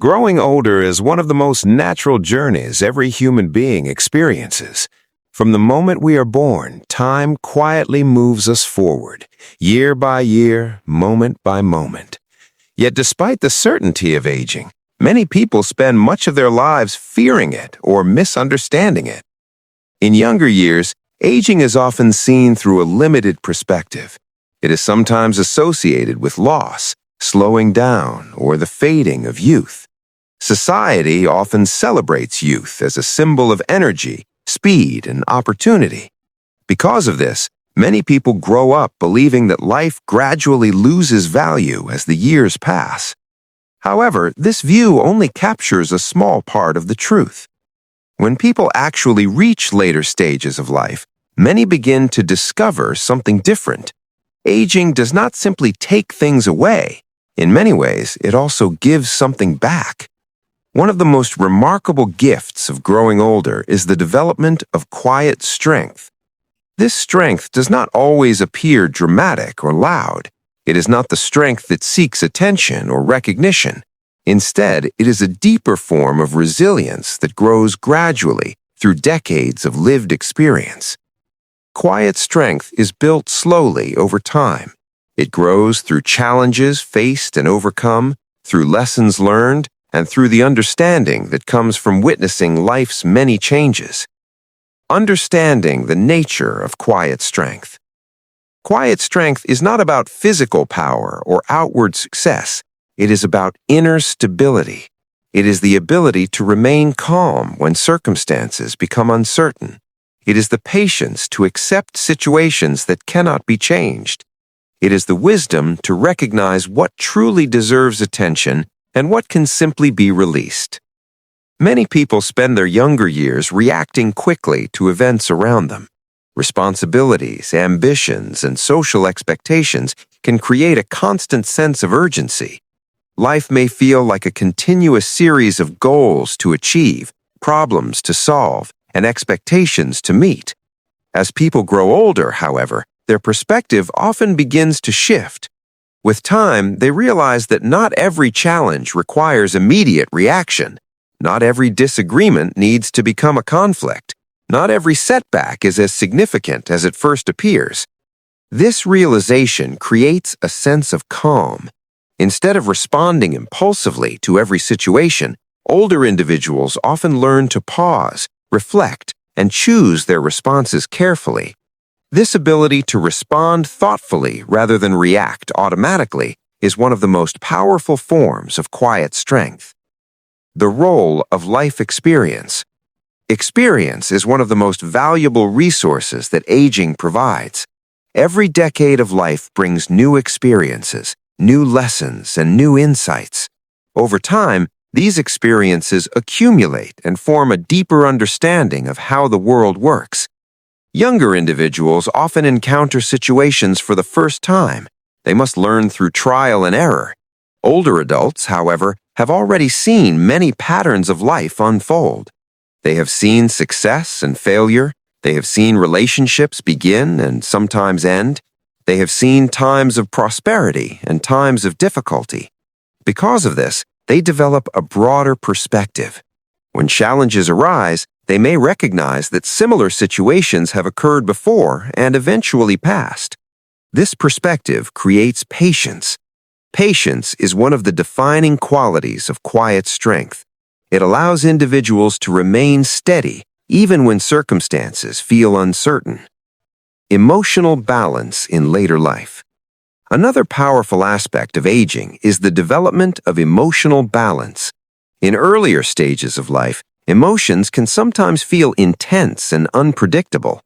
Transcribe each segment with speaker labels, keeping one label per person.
Speaker 1: Growing older is one of the most natural journeys every human being experiences. From the moment we are born, time quietly moves us forward, year by year, moment by moment. Yet despite the certainty of aging, many people spend much of their lives fearing it or misunderstanding it. In younger years, aging is often seen through a limited perspective. It is sometimes associated with loss, slowing down, or the fading of youth. Society often celebrates youth as a symbol of energy, speed, and opportunity. Because of this, many people grow up believing that life gradually loses value as the years pass. However, this view only captures a small part of the truth. When people actually reach later stages of life, many begin to discover something different. Aging does not simply take things away. In many ways, it also gives something back. One of the most remarkable gifts of growing older is the development of quiet strength. This strength does not always appear dramatic or loud. It is not the strength that seeks attention or recognition. Instead, it is a deeper form of resilience that grows gradually through decades of lived experience. Quiet strength is built slowly over time. It grows through challenges faced and overcome, through lessons learned, and through the understanding that comes from witnessing life's many changes. Understanding the nature of quiet strength. Quiet strength is not about physical power or outward success. It is about inner stability. It is the ability to remain calm when circumstances become uncertain. It is the patience to accept situations that cannot be changed. It is the wisdom to recognize what truly deserves attention and what can simply be released. Many people spend their younger years reacting quickly to events around them. Responsibilities, ambitions, and social expectations can create a constant sense of urgency. Life may feel like a continuous series of goals to achieve, problems to solve, and expectations to meet. As people grow older, however, their perspective often begins to shift. With time, they realize that not every challenge requires immediate reaction. Not every disagreement needs to become a conflict. Not every setback is as significant as it first appears. This realization creates a sense of calm. Instead of responding impulsively to every situation, older individuals often learn to pause, reflect, and choose their responses carefully. This ability to respond thoughtfully rather than react automatically is one of the most powerful forms of quiet strength. The role of life experience. Experience is one of the most valuable resources that aging provides. Every decade of life brings new experiences, new lessons, and new insights. Over time, these experiences accumulate and form a deeper understanding of how the world works. Younger individuals often encounter situations for the first time. They must learn through trial and error. Older adults, however, have already seen many patterns of life unfold. They have seen success and failure. They have seen relationships begin and sometimes end. They have seen times of prosperity and times of difficulty. Because of this, they develop a broader perspective. When challenges arise, they may recognize that similar situations have occurred before and eventually passed. This perspective creates patience. Patience is one of the defining qualities of quiet strength. It allows individuals to remain steady even when circumstances feel uncertain. Emotional balance in later life. Another powerful aspect of aging is the development of emotional balance. In earlier stages of life, emotions can sometimes feel intense and unpredictable.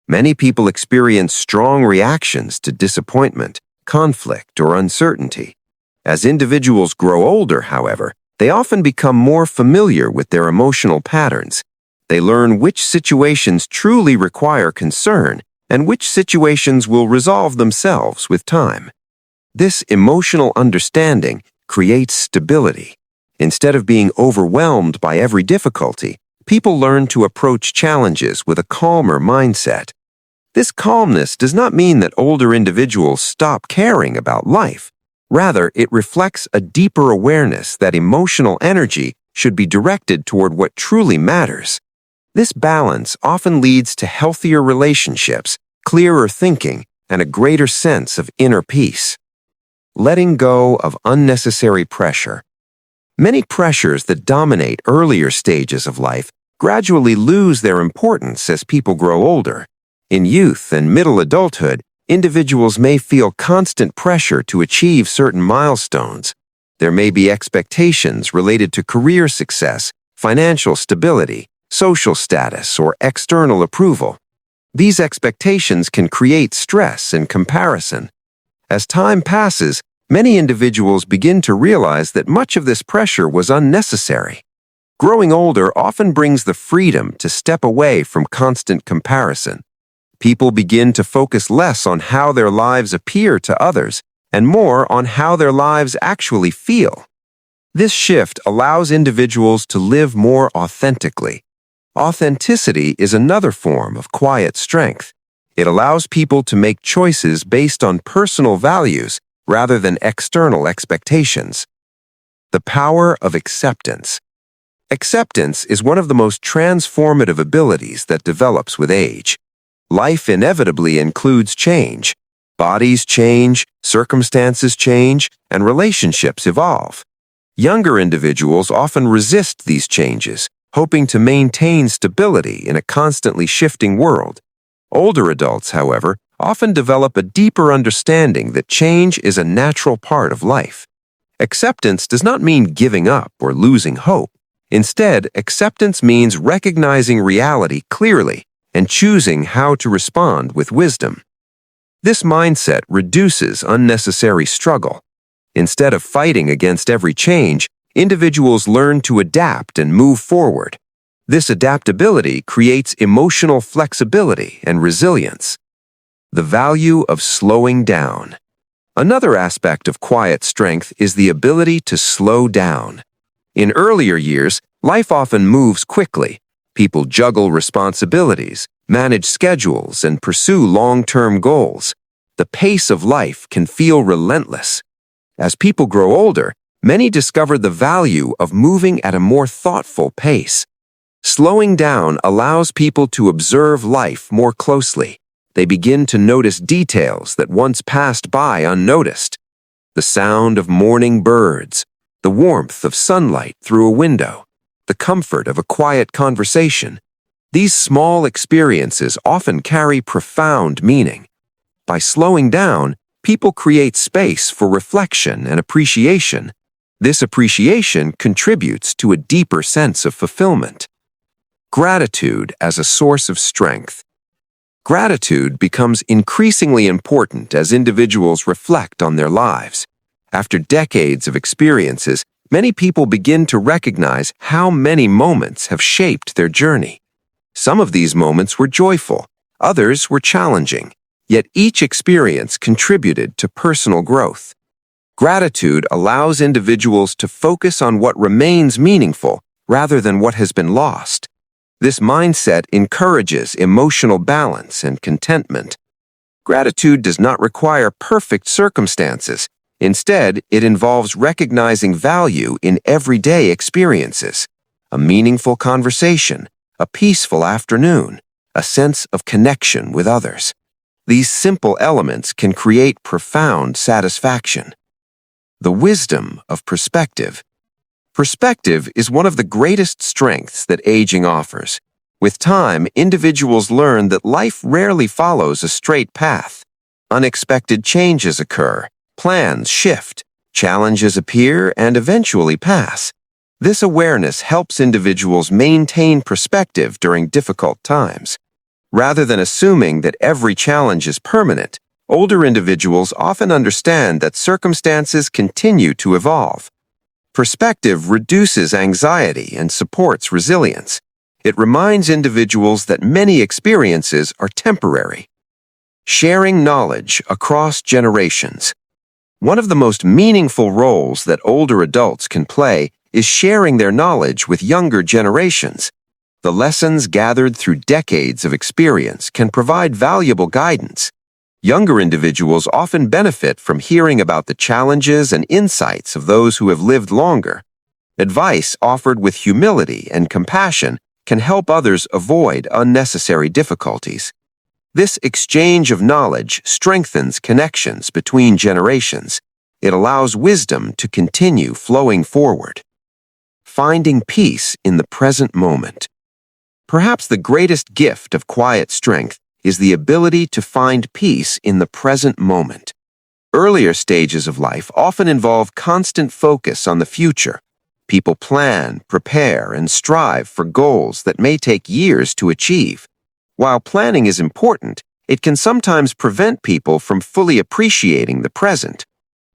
Speaker 1: Many people experience strong reactions to disappointment, conflict, or uncertainty. As individuals grow older, however, they often become more familiar with their emotional patterns. They learn which situations truly require concern and which situations will resolve themselves with time. This emotional understanding creates stability. Instead of being overwhelmed by every difficulty, people learn to approach challenges with a calmer mindset. This calmness does not mean that older individuals stop caring about life. Rather, it reflects a deeper awareness that emotional energy should be directed toward what truly matters. This balance often leads to healthier relationships, clearer thinking, and a greater sense of inner peace. Letting go of unnecessary pressure. Many pressures that dominate earlier stages of life gradually lose their importance as people grow older. In youth and middle adulthood, individuals may feel constant pressure to achieve certain milestones. There may be expectations related to career success, financial stability, social status, or external approval. These expectations can create stress and comparison. As time passes, many individuals begin to realize that much of this pressure was unnecessary. Growing older often brings the freedom to step away from constant comparison. People begin to focus less on how their lives appear to others and more on how their lives actually feel. This shift allows individuals to live more authentically. Authenticity is another form of quiet strength. It allows people to make choices based on personal values rather than external expectations. The power of acceptance. Acceptance is one of the most transformative abilities that develops with age. Life inevitably includes change. Bodies change, circumstances change, and relationships evolve. Younger individuals often resist these changes, hoping to maintain stability in a constantly shifting world. Older adults, however, often develop a deeper understanding that change is a natural part of life. Acceptance does not mean giving up or losing hope. Instead, acceptance means recognizing reality clearly and choosing how to respond with wisdom. This mindset reduces unnecessary struggle. Instead of fighting against every change, individuals learn to adapt and move forward. This adaptability creates emotional flexibility and resilience. The value of slowing down. Another aspect of quiet strength is the ability to slow down. In earlier years, life often moves quickly. People juggle responsibilities, manage schedules, and pursue long-term goals. The pace of life can feel relentless. As people grow older, many discover the value of moving at a more thoughtful pace. Slowing down allows people to observe life more closely. They begin to notice details that once passed by unnoticed. The sound of morning birds, the warmth of sunlight through a window, the comfort of a quiet conversation. These small experiences often carry profound meaning. By slowing down, people create space for reflection and appreciation. This appreciation contributes to a deeper sense of fulfillment. Gratitude as a source of strength. Gratitude becomes increasingly important as individuals reflect on their lives. After decades of experiences, many people begin to recognize how many moments have shaped their journey. Some of these moments were joyful, others were challenging, yet each experience contributed to personal growth. Gratitude allows individuals to focus on what remains meaningful rather than what has been lost. This mindset encourages emotional balance and contentment. Gratitude does not require perfect circumstances. Instead, it involves recognizing value in everyday experiences. A meaningful conversation, a peaceful afternoon, a sense of connection with others. These simple elements can create profound satisfaction. The wisdom of perspective. Perspective is one of the greatest strengths that aging offers. With time, individuals learn that life rarely follows a straight path. Unexpected changes occur, plans shift, challenges appear, and eventually pass. This awareness helps individuals maintain perspective during difficult times. Rather than assuming that every challenge is permanent, older individuals often understand that circumstances continue to evolve. Perspective reduces anxiety and supports resilience. It reminds individuals that many experiences are temporary. Sharing knowledge across generations. One of the most meaningful roles that older adults can play is sharing their knowledge with younger generations. The lessons gathered through decades of experience can provide valuable guidance. Younger individuals often benefit from hearing about the challenges and insights of those who have lived longer. Advice offered with humility and compassion can help others avoid unnecessary difficulties. This exchange of knowledge strengthens connections between generations. It allows wisdom to continue flowing forward. Finding peace in the present moment. Perhaps the greatest gift of quiet strength is the ability to find peace in the present moment. Earlier stages of life often involve constant focus on the future. People plan, prepare, and strive for goals that may take years to achieve. While planning is important, it can sometimes prevent people from fully appreciating the present.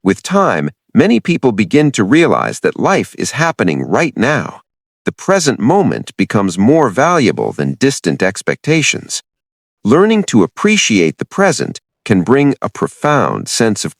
Speaker 1: With time, many people begin to realize that life is happening right now. The present moment becomes more valuable than distant expectations. Learning to appreciate the present can bring a profound sense of